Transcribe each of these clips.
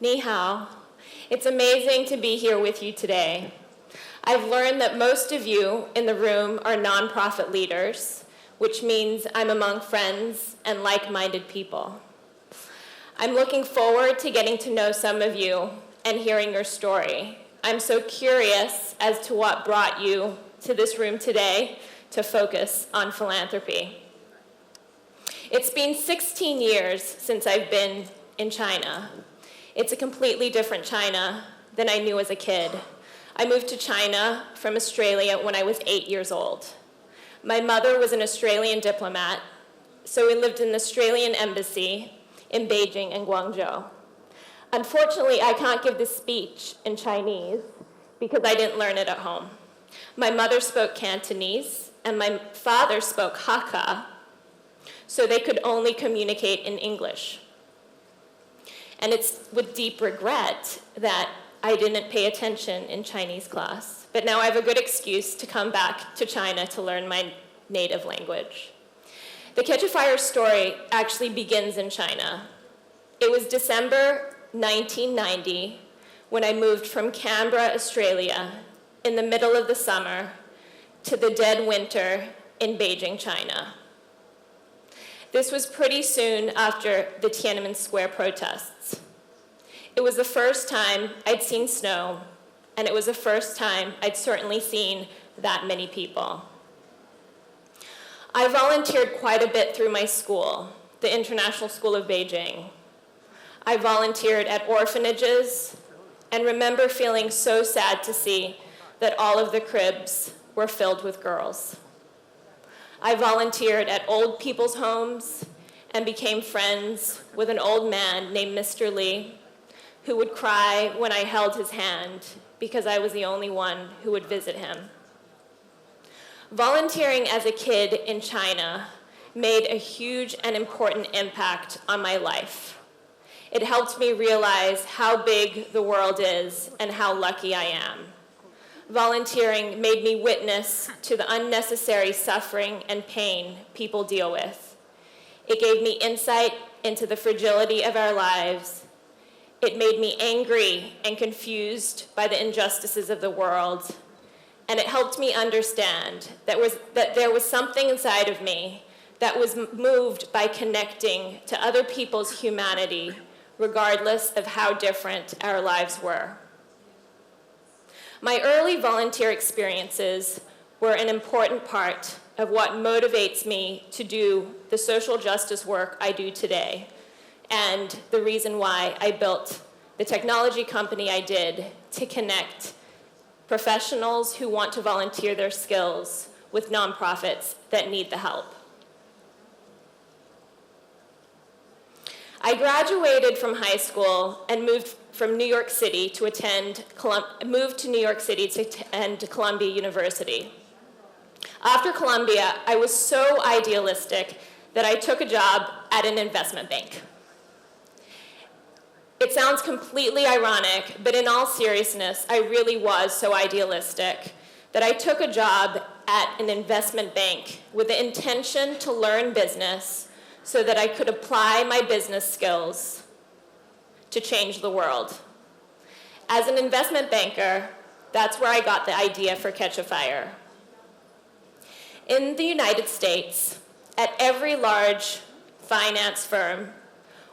Ni hao. It's amazing to be here with you today. I've learned that most of you in the room are nonprofit leaders, which means I'm among friends and like-minded people. I'm looking forward to getting to know some of you and hearing your story. I'm so curious as to what brought you to this room today to focus on philanthropy. It's been 16 years since I've been in China. It's a completely different China than I knew as a kid. I moved to China from Australia when I was 8 years old. My mother was an Australian diplomat, so we lived in the Australian embassy in Beijing and Guangzhou. Unfortunately, I can't give this speech in Chinese because I didn't learn it at home. My mother spoke Cantonese, and my father spoke Hakka, so they could only communicate in English. And it's with deep regret that I didn't pay attention in Chinese class. But now I have a good excuse to come back to China to learn my native language. The Catchafire story actually begins in China. It was December 1990 when I moved from Canberra, Australia, in the middle of the summer to the dead winter in Beijing, China. This was pretty soon after the Tiananmen Square protests. It was the first time I'd seen snow, and it was the first time I'd certainly seen that many people. I volunteered quite a bit through my school, the International School of Beijing. I volunteered at orphanages and remember feeling so sad to see that all of the cribs were filled with girls. I volunteered at old people's homes and became friends with an old man named Mr. Lee, who would cry when I held his hand because I was the only one who would visit him. Volunteering as a kid in China made a huge and important impact on my life. It helped me realize how big the world is and how lucky I am. Volunteering made me witness to the unnecessary suffering and pain people deal with. It gave me insight into the fragility of our lives. It made me angry and confused by the injustices of the world. And it helped me understand that there was something inside of me that was moved by connecting to other people's humanity, regardless of how different our lives were. My early volunteer experiences were an important part of what motivates me to do the social justice work I do today, and the reason why I built the technology company I did to connect professionals who want to volunteer their skills with nonprofits that need the help. I graduated from high school and moved to New York City to attend Columbia University. After Columbia, I was so idealistic that I took a job at an investment bank. It sounds completely ironic, but in all seriousness, I really was so idealistic that I took a job at an investment bank with the intention to learn business so that I could apply my business skills to change the world. As an investment banker, that's where I got the idea for Catchafire. In the United States, at every large finance firm,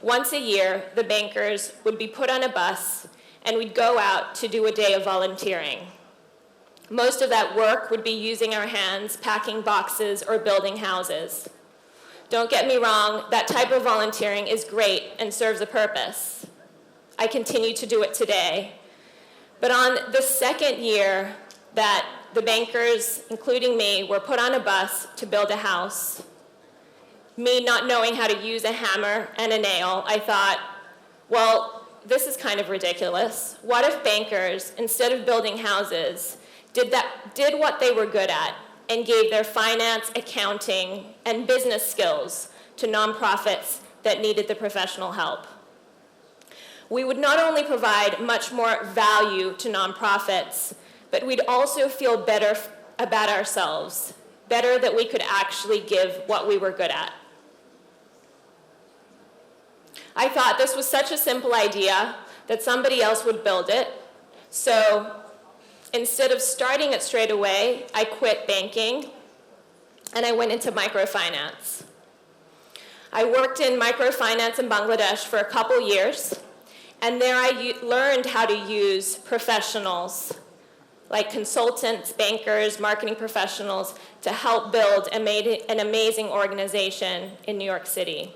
once a year, the bankers would be put on a bus and we'd go out to do a day of volunteering. Most of that work would be using our hands, packing boxes, or building houses. Don't get me wrong, that type of volunteering is great and serves a purpose. I continue to do it today. But on the second year that the bankers, including me, were put on a bus to build a house, me not knowing how to use a hammer and a nail, I thought, well, this is kind of ridiculous. What if bankers, instead of building houses, did what they were good at and gave their finance, accounting, and business skills to nonprofits that needed the professional help? We would not only provide much more value to nonprofits, but we'd also feel better about ourselves, better that we could actually give what we were good at. I thought this was such a simple idea that somebody else would build it. So instead of starting it straight away, I quit banking and I went into microfinance. I worked in microfinance in Bangladesh for a couple years, and there I learned how to use professionals like consultants, bankers, marketing professionals to help build and made an amazing organization in New York City.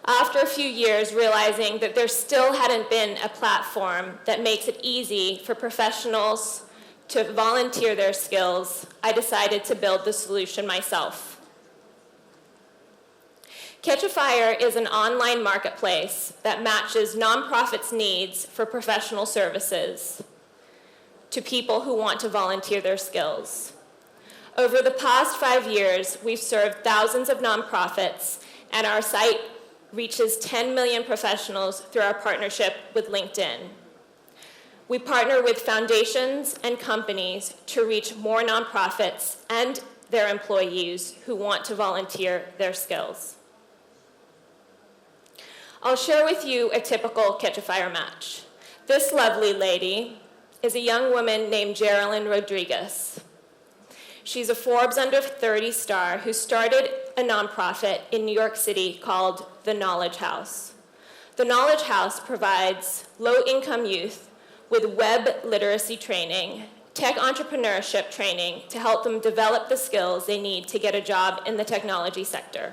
After a few years, realizing that there still hadn't been a platform that makes it easy for professionals to volunteer their skills, I decided to build the solution myself. Catchafire is an online marketplace that matches nonprofits' needs for professional services to people who want to volunteer their skills. Over the past 5 years, we've served thousands of nonprofits, and our site reaches 10 million professionals through our partnership with LinkedIn. We partner with foundations and companies to reach more nonprofits and their employees who want to volunteer their skills. I'll share with you a typical Catchafire match. This lovely lady is a young woman named Geraldine Rodriguez. She's a Forbes Under 30 star who started a nonprofit in New York City called The Knowledge House. The Knowledge House provides low-income youth with web literacy training, tech entrepreneurship training to help them develop the skills they need to get a job in the technology sector.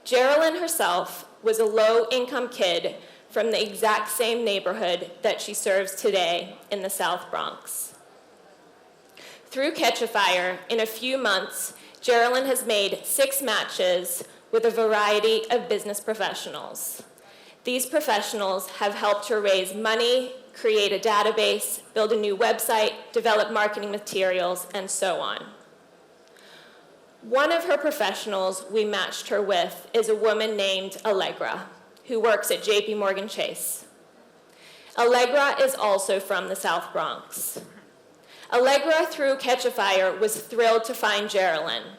Geraldine herself was a low-income kid from the exact same neighborhood that she serves today in the South Bronx. Through Catchafire, in a few months, Geraldine has made 6 matches with a variety of business professionals. These professionals have helped her raise money, create a database, build a new website, develop marketing materials, and so on. One of her professionals we matched her with is a woman named Allegra, who works at JP Chase. Allegra is also from the South Bronx. Allegra, through Catchafire, was thrilled to find Geraldine,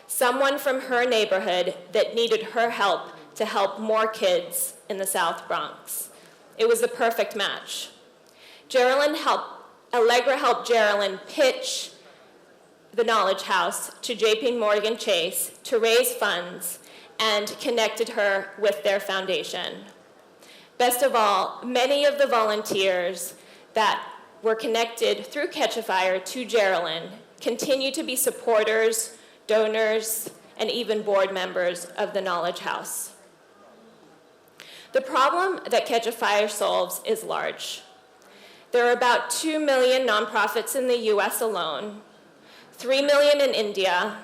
someone from her neighborhood that needed her help to help more kids in the South Bronx. It was the perfect match. Allegra helped Geraldine pitch the Knowledge House to JP Chase to raise funds and connected her with their foundation. Best of all, many of the volunteers that were connected through Catchafire to Geraldine continue to be supporters, donors, and even board members of the Knowledge House. The problem that Catchafire solves is large. There are about 2 million nonprofits in the US alone, 3 million in India,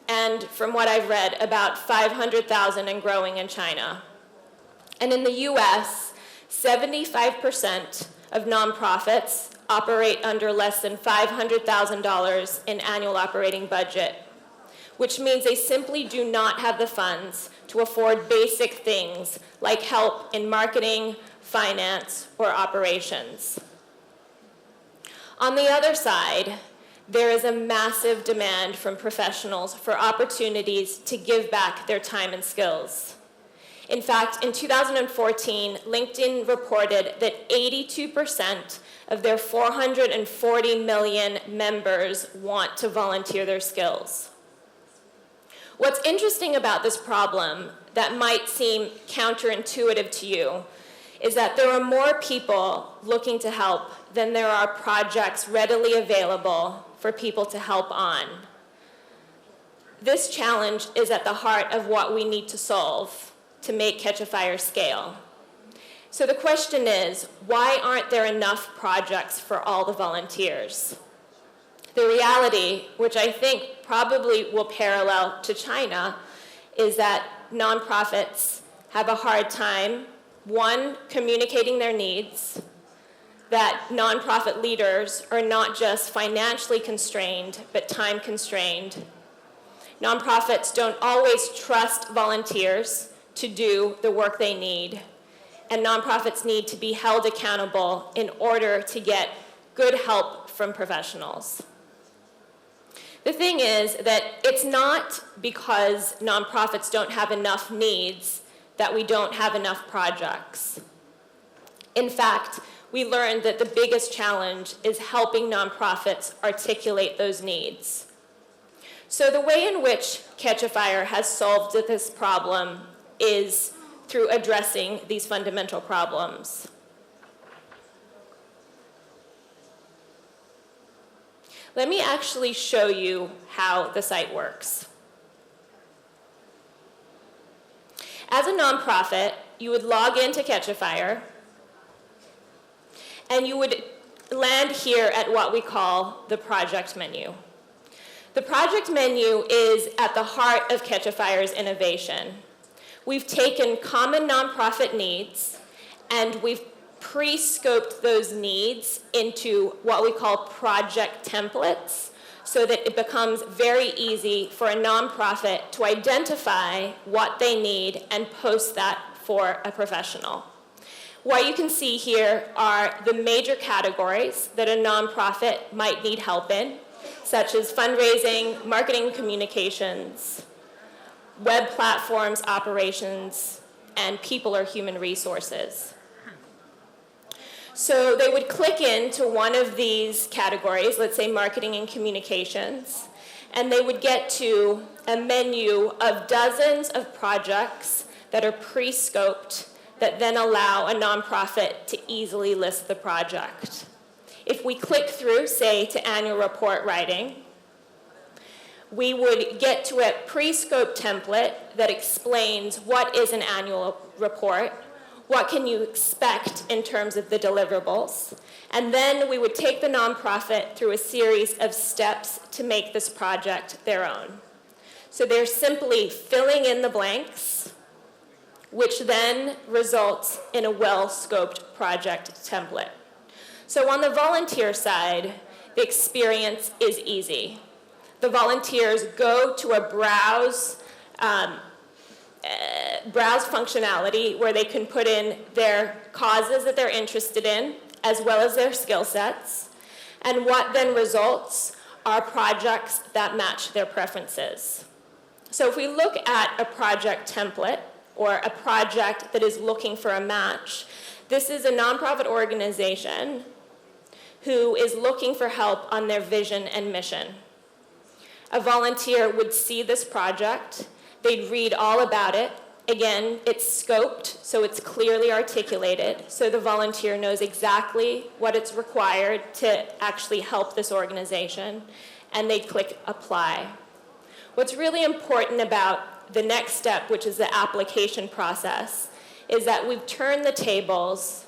and from what I've read, about 500,000 and growing in China. And in the US, 75% of nonprofits operate under less than $500,000 in annual operating budget, which means they simply do not have the funds to afford basic things like help in marketing, finance, or operations. On the other side, there is a massive demand from professionals for opportunities to give back their time and skills. In fact, in 2014, LinkedIn reported that 82% of their 440 million members want to volunteer their skills. What's interesting about this problem that might seem counterintuitive to you is that there are more people looking to help than there are projects readily available for people to help on. This challenge is at the heart of what we need to solve to make Catchafire scale. So the question is, why aren't there enough projects for all the volunteers? The reality, which I think probably will parallel to China, is that nonprofits have a hard time, one, communicating their needs, that nonprofit leaders are not just financially constrained, but time constrained. Nonprofits don't always trust volunteers to do the work they need, and nonprofits need to be held accountable in order to get good help from professionals. The thing is that it's not because nonprofits don't have enough needs that we don't have enough projects. In fact, we learned that the biggest challenge is helping nonprofits articulate those needs. So the way in which Catchafire has solved this problem is through addressing these fundamental problems. Let me actually show you how the site works. As a nonprofit, you would log into Catchafire, and you would land here at what we call the project menu. The project menu is at the heart of Catchafire's innovation. We've taken common nonprofit needs, and we've pre-scoped those needs into what we call project templates, so that it becomes very easy for a nonprofit to identify what they need and post that for a professional. What you can see here are the major categories that a nonprofit might need help in, such as fundraising, marketing communications, web platforms, operations, and people or human resources. So they would click into one of these categories, let's say marketing and communications, and they would get to a menu of dozens of projects that are pre-scoped that then allow a nonprofit to easily list the project. If we click through, say, to annual report writing, we would get to a pre-scoped template that explains what is an annual report, what can you expect in terms of the deliverables, and then we would take the nonprofit through a series of steps to make this project their own. So they're simply filling in the blanks, which then results in a well-scoped project template. So on the volunteer side, the experience is easy. The volunteers go to a browse functionality where they can put in their causes that they're interested in, as well as their skill sets. And what then results are projects that match their preferences. So if we look at a project template, or a project that is looking for a match, this is a nonprofit organization who is looking for help on their vision and mission. A volunteer would see this project, they'd read all about it. Again, it's scoped, so it's clearly articulated, so the volunteer knows exactly what it's required to actually help this organization, and they click apply. What's really important about the next step, which is the application process, is that we've turned the tables.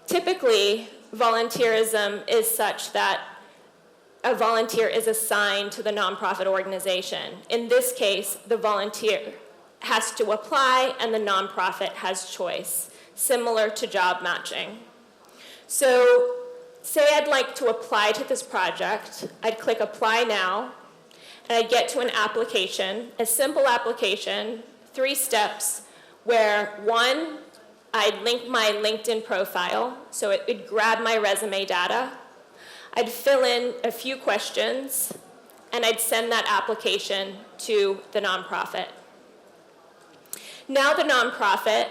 Typically, volunteerism is such that a volunteer is assigned to the nonprofit organization. In this case, the volunteer has to apply and the nonprofit has choice, similar to job matching. So say I'd like to apply to this project. I'd click apply now, and I'd get to an application, a simple application, 3 steps, where 1, I'd link my LinkedIn profile, so it would grab my resume data. I'd fill in a few questions, and I'd send that application to the nonprofit. Now the nonprofit,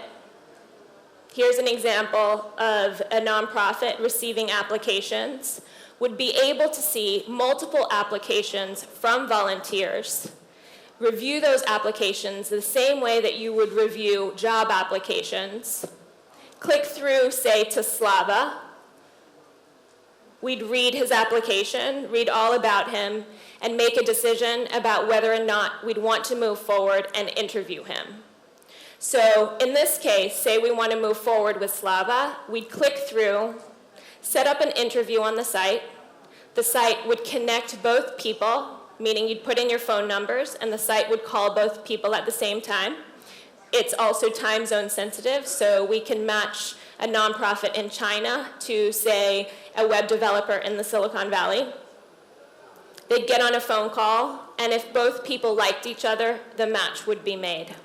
here's an example of a nonprofit receiving applications, would be able to see multiple applications from volunteers, review those applications the same way that you would review job applications, click through, say, to Slava. We'd read his application, read all about him, and make a decision about whether or not we'd want to move forward and interview him. So in this case, say we want to move forward with Slava, we'd click through, set up an interview on the site. The site would connect both people, meaning you'd put in your phone numbers, and the site would call both people at the same time. It's also time zone sensitive, so we can match a nonprofit in China to, say, a web developer in the Silicon Valley. They'd get on a phone call, and if both people liked each other, the match would be made.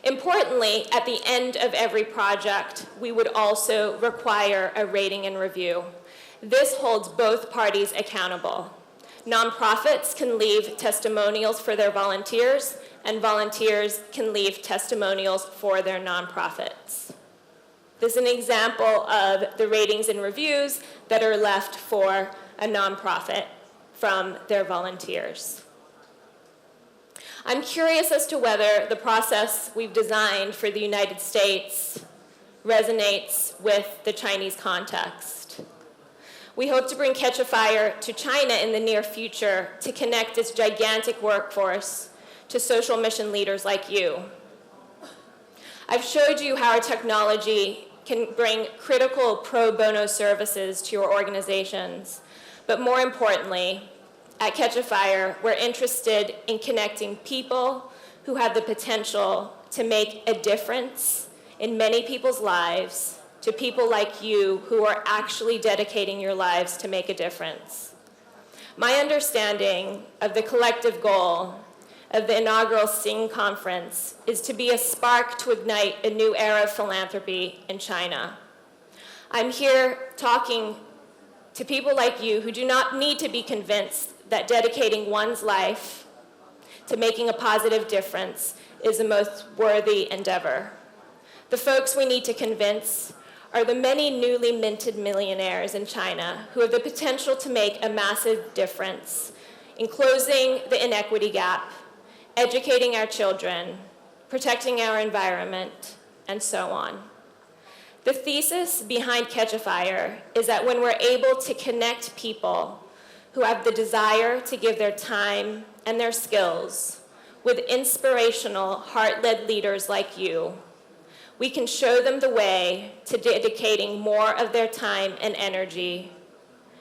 Importantly, at the end of every project, we would also require a rating and review. This holds both parties accountable. Nonprofits can leave testimonials for their volunteers, and volunteers can leave testimonials for their nonprofits. This is an example of the ratings and reviews that are left for a nonprofit from their volunteers. I'm curious as to whether the process we've designed for the United States resonates with the Chinese context. We hope to bring Catchafire to China in the near future to connect its gigantic workforce to social mission leaders like you. I've showed you how our technology can bring critical pro bono services to your organizations, but more importantly, at Catchafire, we're interested in connecting people who have the potential to make a difference in many people's lives to people like you who are actually dedicating your lives to make a difference. My understanding of the collective goal of the inaugural Sing Conference is to be a spark to ignite a new era of philanthropy in China. I'm here talking to people like you who do not need to be convinced that dedicating one's life to making a positive difference is the most worthy endeavor. The folks we need to convince are the many newly minted millionaires in China who have the potential to make a massive difference in closing the inequity gap, educating our children, protecting our environment, and so on. The thesis behind Catchafire is that when we're able to connect people who have the desire to give their time and their skills with inspirational, heart-led leaders like you, we can show them the way to dedicating more of their time and energy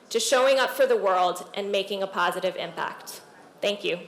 to showing up for the world and making a positive impact. Thank you.